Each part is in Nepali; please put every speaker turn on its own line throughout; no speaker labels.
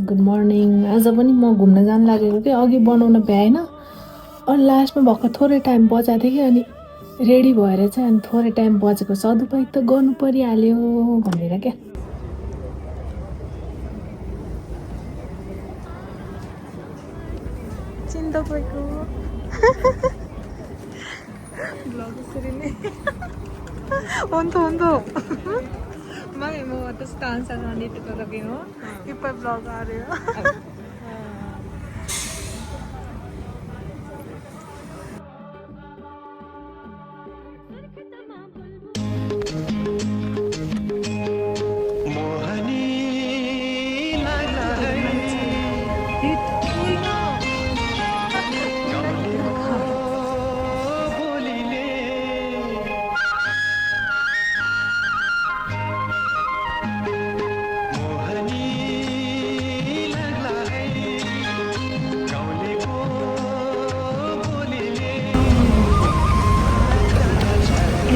Good morning. आज पनि म घुम्न जान लागेको कि अघि बनाउन भ्याएन अनि लास्टमा भर्खर थोरै टाइम बचाएको थिएँ कि अनि रेडी भएर चाहिँ अनि थोरै टाइम बचेको सदुपयोग त गर्नु परिहाल्यो भनेर क्या। चिन्ता भएको ब्लग यसरी नै हुन्छ Mai mo atas stanza na dito talaga no. Ipa-vlog area.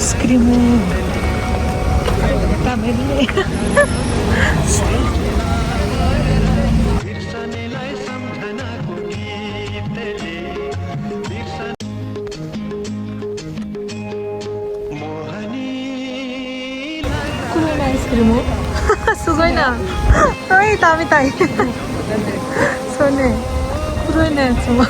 Escrimo tamele Kumain escrimo sugoi na ai tami tai sone kuroi na tsuma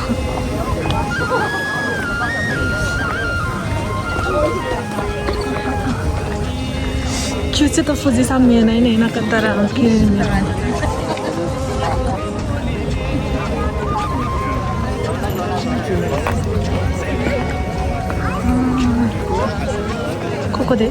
Cute to Fuji san mienai nei nakatara kirin ni. Koko de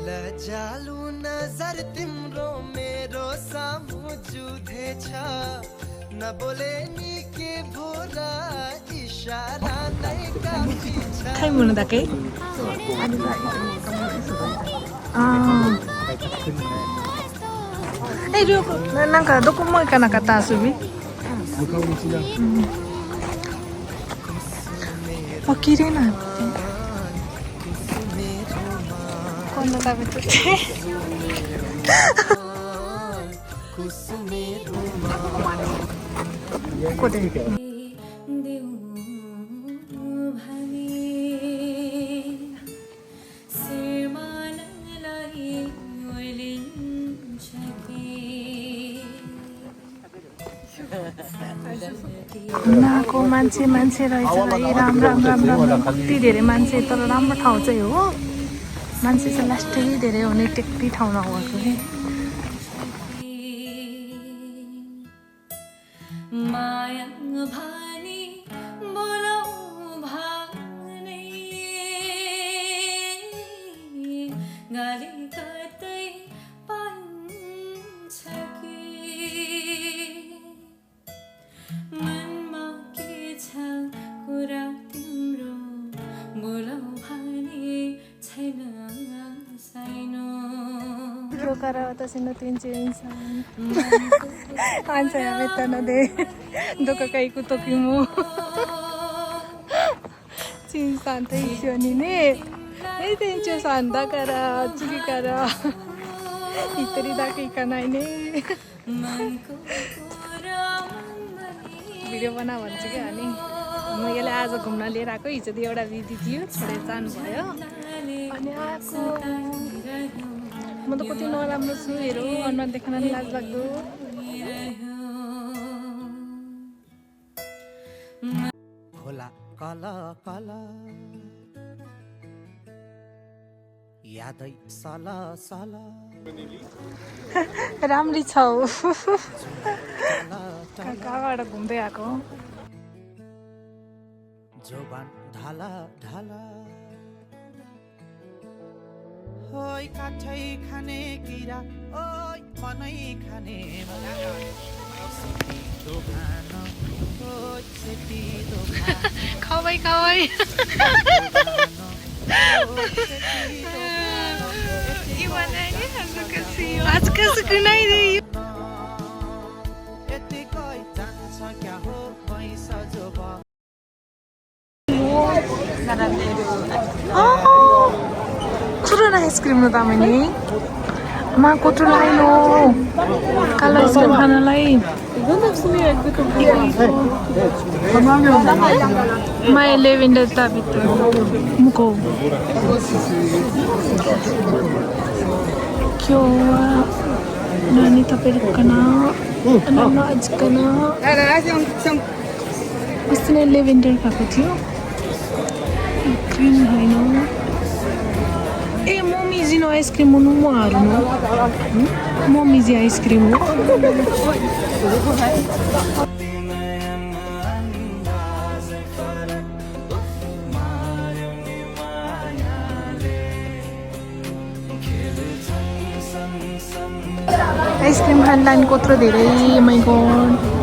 लजालु नजर तिम्रो मेरो सामु जुधे छ नबोले नि के भोरा इशारा नै काफी छ
Kai muna da kai? Eh, nanka doko mo ka nakatasubi? Pakire na. Kondo tabete te? Koko de. नाको मान्छे रहेछ है राम कति धेरै मान्छे तर राम्रो ठाउँ चाहिँ हो मान्छे चाहिँ लास्टै धेरै हुने टेक्टी ठाउँ नभएको कि Cara私の店長員さんあんさんやめたのでどこか行く時もチンさんと一緒にね店長さんだから次から一人だけ行かないねभिडियो बना भन्छु क्या अनि म यसले आज घुम्न लिएर आएको हिजो त एउटा दिदी थियो छोडेर जानुभयो अनि आएको म त कति नराम्रो छु हेरौ अनुहार देख्न नि लाजलाग्दो
खोला कला कला यादै साला साला
राम्री छौ कहाँबाट घुम्दै आएको
जोबान ढाला ढाला ओइ काठै खाने किरा ओइ मनै खाने दोकान ओइ सेती दोकान
खाऊ Iwana ni hazukasi hazukasi kunai de
यतिकै जान्छ क्या हो पैसा जोब
कत्रो आइसक्रिम न तामाने मा कत्रो लाइनो कालो आइसक्रिम खानलाई माया लेभेन्डर ताभित्र मुखो क्यों नानी तपाईँहरूकन नजिकन अस्ति नै लेभेन्डर खाएको थियो क्रिम होइन ए मम्मीजीनो आइसक्रिम हुनु म हाल्नु मम्मीजी आइसक्रिम हो आइसक्रिम खान लाइन कत्रो धेरै माइ गड